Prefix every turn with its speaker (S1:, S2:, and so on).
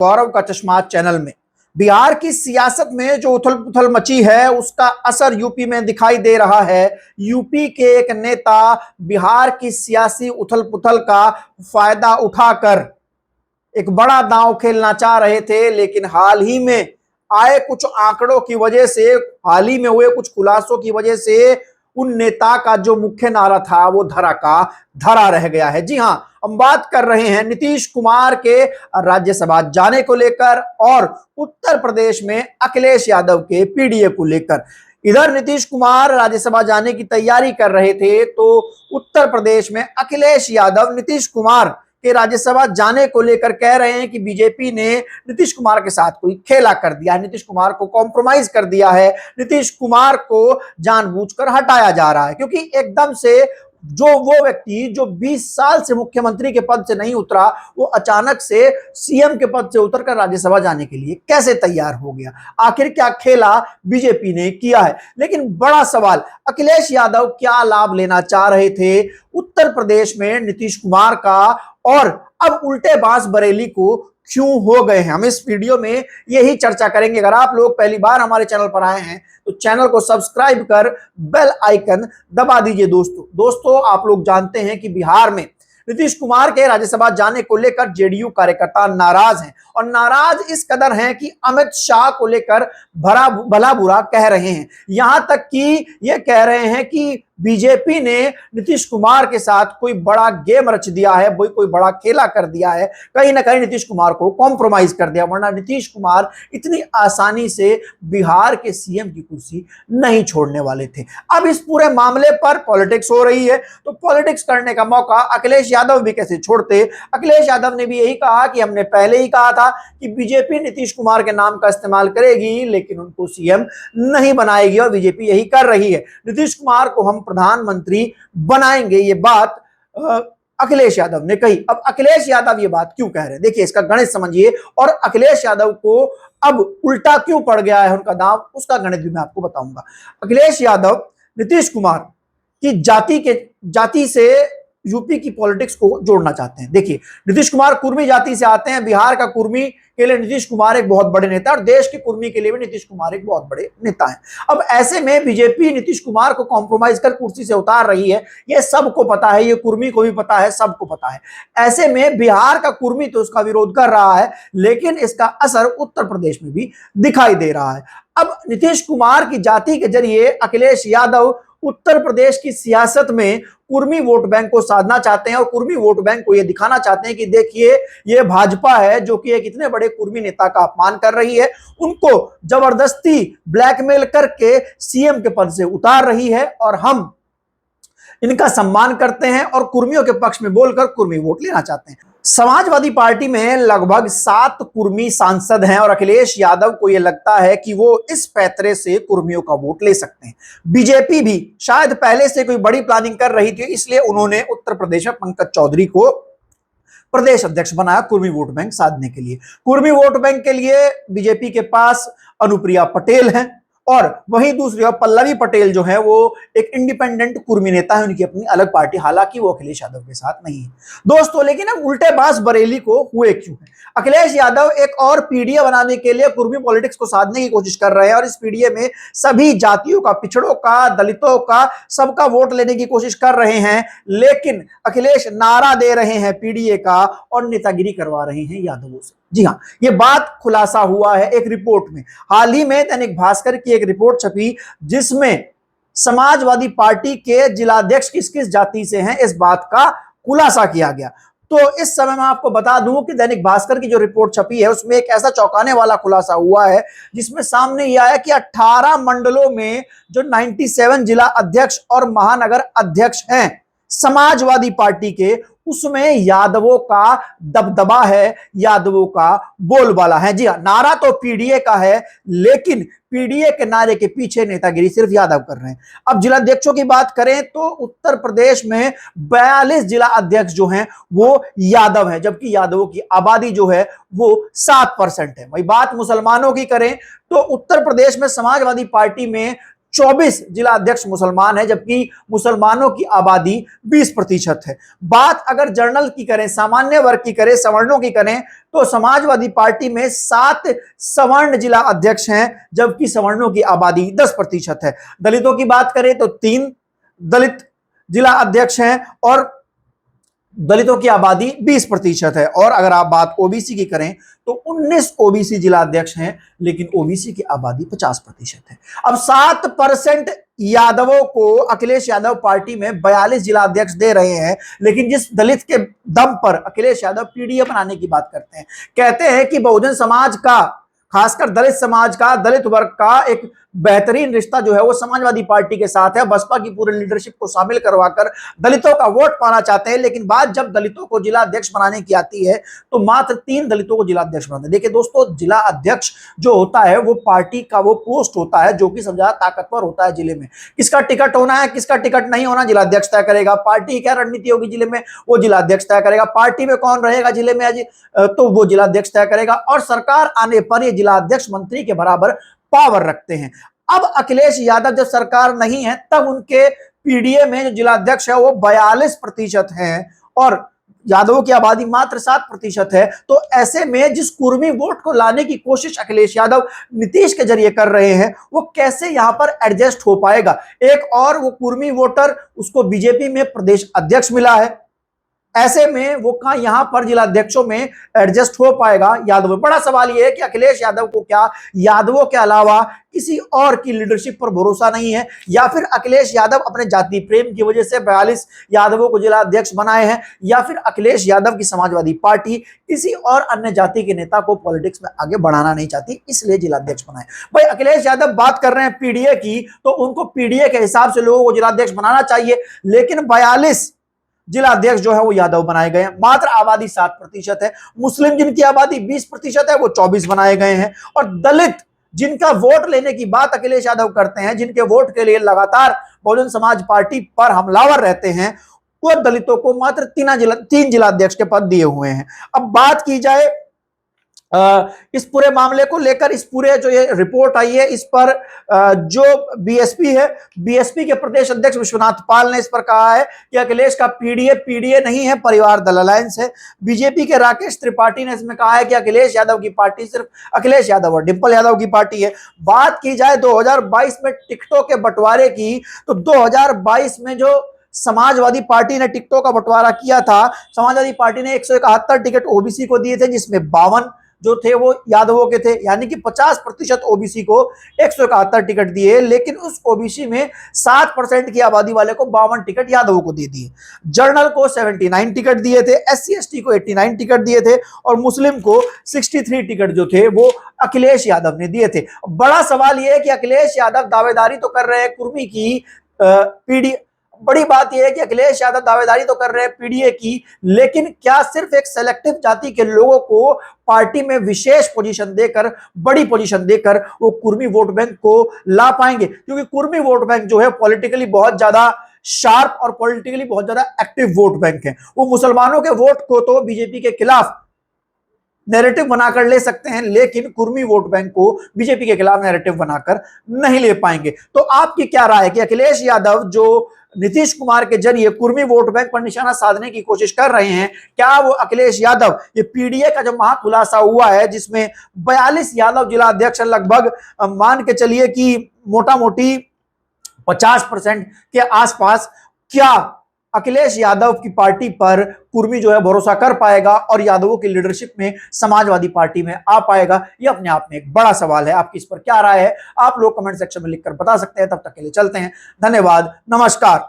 S1: गौरव का चश्मा चैनल में। बिहार की सियासत में जो उथल पुथल मची है उसका असर यूपी में दिखाई दे रहा है। यूपी के एक नेता बिहार की सियासी उथल पुथल का फायदा उठाकर एक बड़ा दांव खेलना चाह रहे थे, लेकिन हाल ही में आए कुछ आंकड़ों की वजह से, हाल ही में हुए कुछ खुलासों की वजह से उन नेता का जो मुख्य नारा था वो धरा का धरा रह गया है। जी हां, हम बात कर रहे हैं नीतीश कुमार के राज्यसभा जाने को लेकर और उत्तर प्रदेश में अखिलेश यादव के पीडीए को लेकर। इधर नीतीश कुमार राज्यसभा जाने की तैयारी कर रहे थे तो उत्तर प्रदेश में अखिलेश यादव नीतीश कुमार के राज्यसभा जाने को लेकर कह रहे हैं कि बीजेपी ने नीतीश कुमार के साथ कोई खेला कर दिया है, नीतीश कुमार को कॉम्प्रोमाइज कर दिया है, नीतीश कुमार को जानबूझकर हटाया जा रहा है। क्योंकि एकदम से वो व्यक्ति जो 20 साल से मुख्यमंत्री के पद से नहीं उतरा, वो अचानक से सीएम के पद से उतरकर राज्यसभा जाने के लिए कैसे तैयार हो गया? आखिर क्या खेला बीजेपी ने किया है? लेकिन बड़ा सवाल, अखिलेश यादव क्या लाभ लेना चाह रहे थे उत्तर प्रदेश में नीतीश कुमार का, और अब उल्टे बांस बरेली को क्यों हो गए हैं? हम इस वीडियो में यही चर्चा करेंगे। अगर आप लोग पहली बार हमारे चैनल पर आए हैं तो चैनल को सब्सक्राइब कर बेल आइकन दबा दीजिए। दोस्तों आप लोग जानते हैं कि बिहार में नीतीश कुमार के राज्यसभा जाने को लेकर जेडीयू कार्यकर्ता नाराज हैं, और नाराज इस कदर हैं कि अमित शाह को लेकर भला बुरा कह रहे हैं। यहां तक कि यह कह रहे हैं कि बीजेपी ने नीतीश कुमार के साथ कोई बड़ा गेम रच दिया है, कोई बड़ा खेला कर दिया है, कहीं ना कहीं नीतीश कुमार को कॉम्प्रोमाइज कर दिया, वरना नीतीश कुमार इतनी आसानी से बिहार के सीएम की कुर्सी नहीं छोड़ने वाले थे। अब इस पूरे मामले पर पॉलिटिक्स हो रही है, तो पॉलिटिक्स करने का मौका अखिलेश यादव भी कैसे छोड़ते? अखिलेश यादव ने भी यही कहा कि हमने पहले ही कहा था कि बीजेपी नीतीश कुमार के नाम का इस्तेमाल करेगी लेकिन उनको सीएम नहीं बनाएगी, और बीजेपी यही कर रही है। नीतीश कुमार को हम प्रधानमंत्री बनाएंगे, ये बात अखिलेश यादव ने कही। अब अखिलेश यादव ये बात क्यों कह रहे हैं, देखिए इसका गणित समझिए, और अखिलेश यादव को अब उल्टा क्यों पड़ गया है उनका दांव, उसका गणित भी मैं आपको बताऊंगा। अखिलेश यादव नीतीश कुमार की जाति से यूपी की पॉलिटिक्स को जोड़ना चाहते हैं। देखिए, नीतीश कुमार कुर्मी जाति से आते हैं, बिहार का कुर्मी के लिए नीतीश कुमार एक बहुत बड़े नेता, और देश के कुर्मी के लिए भी नीतीश कुमार एक बहुत बड़े नेता हैं। अब ऐसे में बीजेपी नीतीश कुमार को कॉम्प्रोमाइज कर कुर्सी से उतार रही है, ये सबको पता है, ये कुर्मी को भी पता है, सबको पता है। ऐसे में बिहार का कुर्मी तो उसका विरोध कर रहा है, लेकिन इसका असर उत्तर प्रदेश में भी दिखाई दे रहा है। अब नीतीश कुमार की जाति के जरिए अखिलेश यादव उत्तर प्रदेश की सियासत में कुर्मी वोट बैंक को साधना चाहते हैं, और कुर्मी वोट बैंक को यह दिखाना चाहते हैं कि देखिए ये भाजपा है जो कि एक इतने बड़े कुर्मी नेता का अपमान कर रही है, उनको जबरदस्ती ब्लैकमेल करके सीएम के पद से उतार रही है, और हम इनका सम्मान करते हैं और कुर्मियों के पक्ष में बोलकर कुर्मी वोट लेना चाहते हैं। समाजवादी पार्टी में लगभग 7 कुर्मी सांसद हैं, और अखिलेश यादव को यह लगता है कि वो इस पैतरे से कुर्मियों का वोट ले सकते हैं। बीजेपी भी शायद पहले से कोई बड़ी प्लानिंग कर रही थी, इसलिए उन्होंने उत्तर प्रदेश में पंकज चौधरी को प्रदेश अध्यक्ष बनाया कुर्मी वोट बैंक साधने के लिए। कुर्मी वोट बैंक के लिए बीजेपी के पास अनुप्रिया पटेल हैं, और वहीं दूसरी ओर पल्लवी पटेल जो है वो एक इंडिपेंडेंट कुर्मी नेता है, उनकी अपनी अलग पार्टी, हालांकि वो अखिलेश यादव के साथ नहीं है। दोस्तों लेकिन अब उल्टे बांस बरेली को हुए क्यों है? अखिलेश यादव एक और पीडीए बनाने के लिए कुर्मी पॉलिटिक्स को साधने की कोशिश कर रहे हैं, और इस पीडीए में सभी जातियों का, पिछड़ों का, दलितों का, सबका वोट लेने की कोशिश कर रहे हैं। लेकिन अखिलेश नारा दे रहे हैं पीडीए का और नेतागिरी करवा रहे हैं यादवों से। जी हां, यह बात खुलासा हुआ है एक रिपोर्ट में। हाल ही में दैनिक भास्कर की एक रिपोर्ट छपी जिसमें समाजवादी पार्टी के जिलाध्यक्ष किस किस जाति से हैं इस बात का खुलासा किया गया। तो इस समय मैं आपको बता दूं कि दैनिक भास्कर की जो रिपोर्ट छपी है उसमें एक ऐसा चौंकाने वाला खुलासा हुआ है जिसमें सामने यह आया कि 18 मंडलों में जो 97 जिला अध्यक्ष और महानगर अध्यक्ष हैं समाजवादी पार्टी के, उसमें यादवों का दबदबा है, यादवों का बोलबाला है। जी हां, नारा तो पीडीए का है, लेकिन पीडीए के नारे के पीछे नेतागिरी सिर्फ यादव कर रहे हैं। अब जिलाध्यक्षों की बात करें तो उत्तर प्रदेश में 42 जिला अध्यक्ष जो हैं वो यादव हैं, जबकि यादवों की आबादी जो है वो 7% है। वही बात मुसलमानों की करें तो उत्तर प्रदेश में समाजवादी पार्टी में 24 जिला अध्यक्ष मुसलमान है, जबकि मुसलमानों की आबादी 20% है। बात अगर जनरल की करें, सामान्य वर्ग की करें, सवर्णों की करें, तो समाजवादी पार्टी में 7 सवर्ण जिला अध्यक्ष हैं, जबकि सवर्णों की आबादी 10% है। दलितों की बात करें तो 3 दलित जिला अध्यक्ष हैं और दलितों की आबादी 20% है। और अगर आप बात ओबीसी की करें तो 19 ओबीसी जिला अध्यक्ष हैं, लेकिन ओबीसी की आबादी 50% है। अब 7% यादवों को अखिलेश यादव पार्टी में 42 जिला अध्यक्ष दे रहे हैं, लेकिन जिस दलित के दम पर अखिलेश यादव पीडीए बनाने की बात करते हैं, कहते हैं कि बहुजन समाज का, खासकर दलित समाज का, दलित वर्ग का एक बेहतरीन रिश्ता जो है वो समाजवादी पार्टी के साथ है। बसपा की पूरी लीडरशिप को शामिल करवाकर दलितों का वोट पाना चाहते हैं, लेकिन बात जब दलितों को जिला अध्यक्ष बनाने की आती है तो मात्र 3 दलितों को जिला अध्यक्ष बनाते हैं। देखिए दोस्तों, जिला अध्यक्ष जो होता है वो पार्टी का वो पोस्ट होता है जो कि सबसे ज्यादा ताकतवर होता है जिले में। किसका टिकट होना है, किसका टिकट नहीं होना, जिला अध्यक्ष तय करेगा। पार्टी की क्या रणनीति होगी जिले में, वो जिला अध्यक्ष तय करेगा। पार्टी में कौन रहेगा जिले में तो वो जिला अध्यक्ष तय करेगा। और सरकार आने पर ये जिला अध्यक्ष मंत्री के बराबर पावर रखते हैं। अब अखिलेश यादव जब सरकार नहीं है तब उनके पीडीए में जो जिला अध्यक्ष है वो 42% हैं और यादवों की आबादी मात्र 7% है। तो ऐसे में जिस कुर्मी वोट को लाने की कोशिश अखिलेश यादव नीतीश के जरिए कर रहे हैं, वो कैसे यहां पर एडजस्ट हो पाएगा। एक और वो कुर्मी वोटर, उसको बीजेपी में प्रदेश अध्यक्ष मिला है, ऐसे में वो कहां यहां पर जिला अध्यक्षों में एडजस्ट हो पाएगा यादव। बड़ा सवाल यह है कि अखिलेश यादव को क्या यादवों के अलावा किसी और की लीडरशिप पर भरोसा नहीं है, या फिर अखिलेश यादव अपने जाति प्रेम की वजह से 42 यादवों को जिला अध्यक्ष बनाए हैं, या फिर अखिलेश यादव की समाजवादी पार्टी किसी और अन्य जाति के नेता को पॉलिटिक्स में आगे बढ़ाना नहीं चाहती, इसलिए जिला अध्यक्ष बनाए। भाई अखिलेश यादव बात कर रहे हैं पीडीए की, तो उनको पीडीए के हिसाब से लोगों को जिला अध्यक्ष बनाना चाहिए, लेकिन 42 जिला अध्यक्ष जो है वो यादव बनाए गए हैं। मात्र आबादी 7% है। मुस्लिम जिनकी आबादी 20% है वो 24 बनाए गए हैं। और दलित जिनका वोट लेने की बात अखिलेश यादव करते हैं, जिनके वोट के लिए लगातार बहुजन समाज पार्टी पर हमलावर रहते हैं, वो दलितों को मात्र 3 जिला अध्यक्ष के पद दिए हुए हैं। अब बात की जाए इस पूरे मामले को लेकर, इस पूरे जो ये रिपोर्ट आई है इस पर जो बीएसपी है, बीएसपी के प्रदेश अध्यक्ष विश्वनाथ पाल ने इस पर कहा है कि अखिलेश का पीडीए नहीं है, परिवार दल अलायंस है। बीजेपी के राकेश त्रिपाठी ने इसमें कहा है कि अखिलेश यादव की पार्टी सिर्फ अखिलेश यादव और डिंपल यादव की पार्टी है। बात की जाए 2022 में टिकटों के बंटवारे की, तो 2022 में जो समाजवादी पार्टी ने टिकटों का बंटवारा किया था, समाजवादी पार्टी ने 171 टिकट ओबीसी को दिए थे, जिसमें 52 जो थे वो यादवों के थे, यानी कि 50% ओबीसी को 171 टिकट दिए, लेकिन उस ओबीसी में 7% की आबादी वाले को 52 टिकट यादवों को दे दिए। जनरल को 79 टिकट दिए थे, एससी एसटी को 89 टिकट दिए थे और मुस्लिम को 63 टिकट जो थे वो अखिलेश यादव ने दिए थे। बड़ा सवाल यह है कि अखिलेश यादव दावेदारी तो कर रहे हैं कुर्मी की पीडीए, बड़ी बात यह है कि अखिलेश यादव दावेदारी तो कर रहे हैं पीडीए की, लेकिन क्या सिर्फ एक सेलेक्टिव जाति के लोगों को पार्टी में विशेष पोजीशन देकर, बड़ी पोजीशन देकर वो कुर्मी वोट बैंक को ला पाएंगे? क्योंकि कुर्मी वोट बैंक जो है पॉलिटिकली बहुत ज्यादा शार्प और पॉलिटिकली बहुत ज्यादा एक्टिव वोट बैंक है। वो मुसलमानों के वोट को तो बीजेपी के खिलाफ नैरेटिव बनाकर ले सकते हैं, लेकिन कुर्मी वोट बैंक को बीजेपी के खिलाफ नैरेटिव बनाकर नहीं ले पाएंगे। तो आपकी क्या राय है कि अखिलेश यादव जो नीतीश कुमार के जरिए कुर्मी वोट बैंक पर निशाना साधने की कोशिश कर रहे हैं, क्या वो अखिलेश यादव, ये पीडीए का जो महाखुलासा हुआ है जिसमें 42 यादव जिला अध्यक्ष लगभग मान के चलिए कि मोटा मोटी 50% के आसपास, क्या अखिलेश यादव की पार्टी पर कुर्मी जो है भरोसा कर पाएगा और यादवों की लीडरशिप में समाजवादी पार्टी में आ पाएगा? ये अपने आप में एक बड़ा सवाल है। आपकी इस पर क्या राय है, आप लोग कमेंट सेक्शन में लिखकर बता सकते हैं। तब तक के लिए चलते हैं, धन्यवाद, नमस्कार।